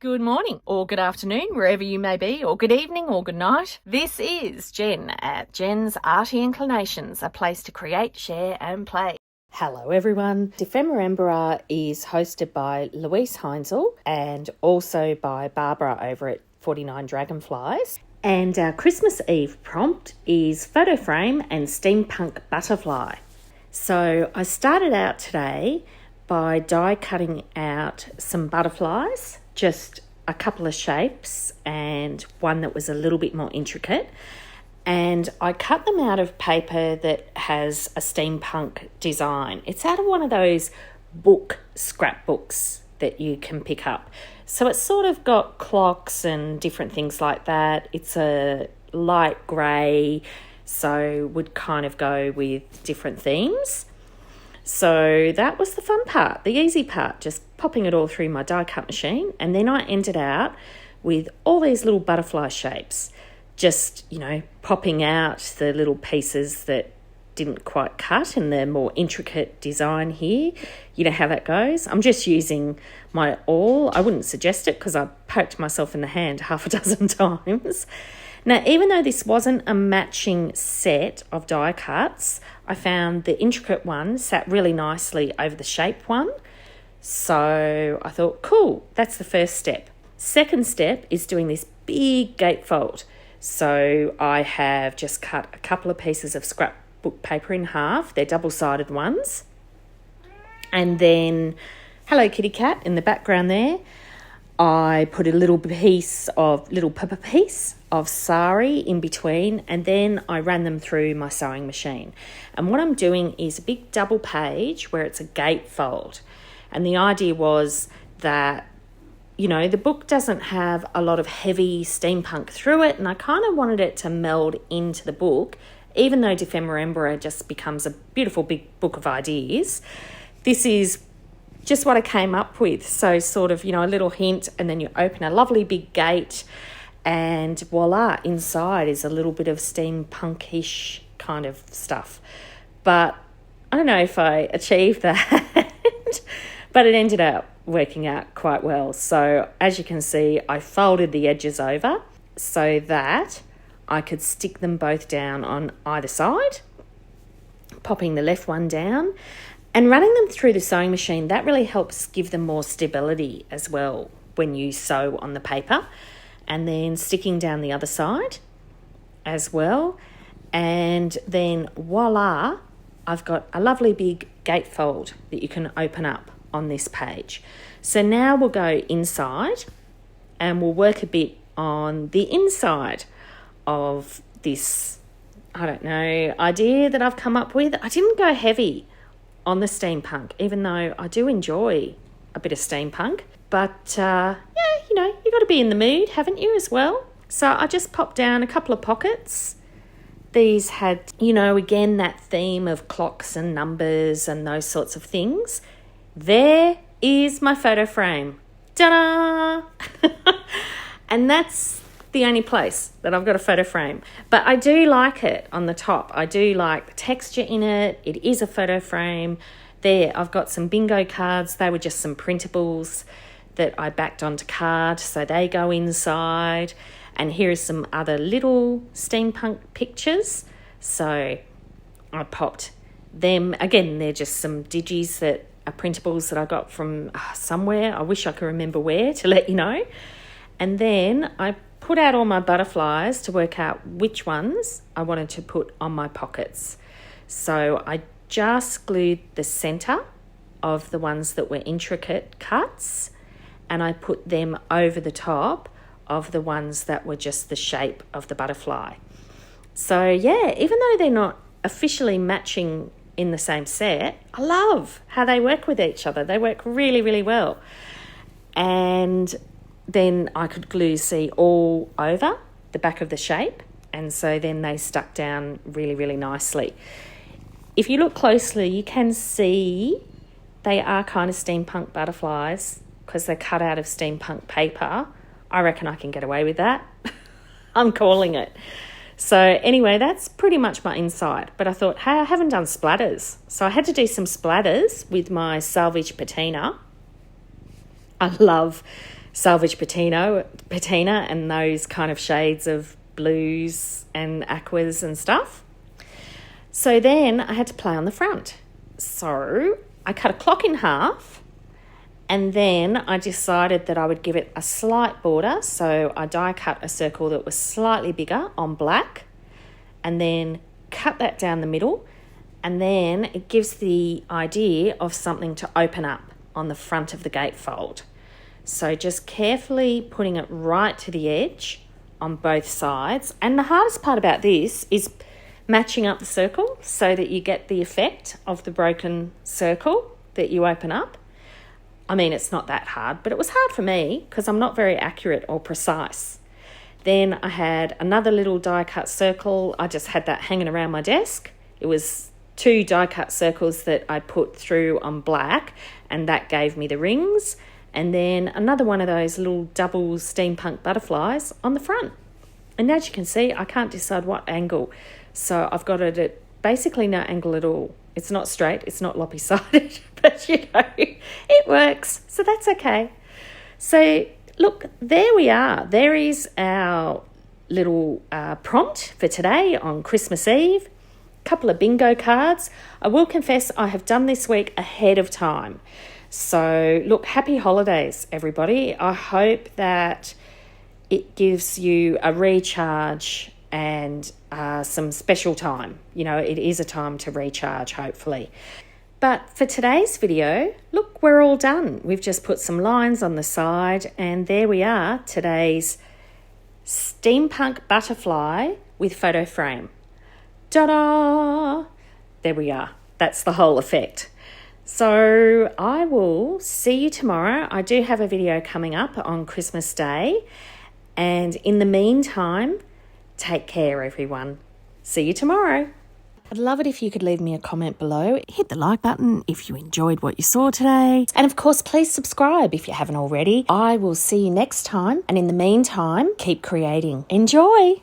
Good morning, or good afternoon, wherever you may be, or good evening, or good night. This is Jen at JensArtyInclinations, a place to create, share, and play. Hello everyone. Ephemerembra is hosted by Luise Heinzl and also by Barbara over at 49 Dragonflies. And our Christmas Eve prompt is photo frame and steampunk butterfly. So I started out today by die cutting out some butterflies, just a couple of shapes and one that was a little bit more intricate. And I cut them out of paper that has a steampunk design. It's out of one of those scrapbooks that you can pick up. So it's sort of got clocks and different things like that. It's a light grey, so would kind of go with different themes. So that was the fun part, the easy part, just popping it all through my die cut machine. And then I ended out with all these little butterfly shapes, just, popping out the little pieces that didn't quite cut in the more intricate design here. You know how that goes. I'm just using my awl. I wouldn't suggest it because I poked myself in the hand half a dozen times. Now, even though this wasn't a matching set of die cuts, I found the intricate one sat really nicely over the shape one. So I thought, cool, that's the first step. Second step is doing this big gatefold. So I have just cut a couple of pieces of scrapbook paper in half. They're double-sided ones. And then, hello kitty cat in the background there. I put a little pepper piece of sari in between, and then I ran them through my sewing machine. And what I'm doing is a big double page where it's a gatefold. And the idea was that, the book doesn't have a lot of heavy steampunk through it, and I kind of wanted it to meld into the book, even though Ephemerembra just becomes a beautiful big book of ideas. This is just what I came up with. So sort of, a little hint, and then you open a lovely big gate and voila, inside is a little bit of steampunkish kind of stuff. But I don't know if I achieved that, but it ended up working out quite well. So as you can see, I folded the edges over so that I could stick them both down on either side, popping the left one down. And running them through the sewing machine, that really helps give them more stability as well when you sew on the paper. And then sticking down the other side as well. And then voila, I've got a lovely big gatefold that you can open up on this page. So now we'll go inside and we'll work a bit on the inside of this, idea that I've come up with. I didn't go heavy on the steampunk, even though I do enjoy a bit of steampunk. But, you've got to be in the mood, haven't you, as well? So I just popped down a couple of pockets. These had, again, that theme of clocks and numbers and those sorts of things. There is my photo frame. Ta-da! And that's the only place that I've got a photo frame. But I do like it on the top. I do like the texture in it. It is a photo frame. There, I've got some bingo cards. They were just some printables that I backed onto card, so they go inside. And here are some other little steampunk pictures. So I popped them. Again, they're just some digis that are printables that I got from somewhere. I wish I could remember where to let you know. And then I put out all my butterflies to work out which ones I wanted to put on my pockets. So I just glued the centre of the ones that were intricate cuts, and I put them over the top of the ones that were just the shape of the butterfly. So yeah, even though they're not officially matching in the same set, I love how they work with each other. They work really, really well. And then I could glue, all over the back of the shape. And so then they stuck down really, really nicely. If you look closely, you can see they are kind of steampunk butterflies because they're cut out of steampunk paper. I reckon I can get away with that. I'm calling it. So anyway, that's pretty much my inside. But I thought, hey, I haven't done splatters. So I had to do some splatters with my salvage patina. I love salvage patina and those kind of shades of blues and aquas and stuff. So then I had to play on the front. So I cut a clock in half, and then I decided that I would give it a slight border. So I die cut a circle that was slightly bigger on black, and then cut that down the middle, and then it gives the idea of something to open up on the front of the gatefold. So just carefully putting it right to the edge on both sides. And the hardest part about this is matching up the circle so that you get the effect of the broken circle that you open up. I mean, it's not that hard, but it was hard for me because I'm not very accurate or precise. Then I had another little die cut circle. I just had that hanging around my desk. It was 2 die cut circles that I put through on black, and that gave me the rings. And then another one of those little double steampunk butterflies on the front. And as you can see, I can't decide what angle. So I've got it at basically no angle at all. It's not straight, it's not lopsided, but you know, it works. So that's okay. So look, there we are. There is our little prompt for today on Christmas Eve. Couple of bingo cards. I will confess I have done this week ahead of time. So look, happy holidays, everybody. I hope that it gives you a recharge and some special time. You know, it is a time to recharge, hopefully. But for today's video, look, we're all done. We've just put some lines on the side, and there we are, today's steampunk butterfly with photo frame. Ta-da! There we are. That's the whole effect. So I will see you tomorrow. I do have a video coming up on Christmas Day. And in the meantime, take care, everyone. See you tomorrow. I'd love it if you could leave me a comment below. Hit the like button if you enjoyed what you saw today. And of course, please subscribe if you haven't already. I will see you next time. And in the meantime, keep creating. Enjoy!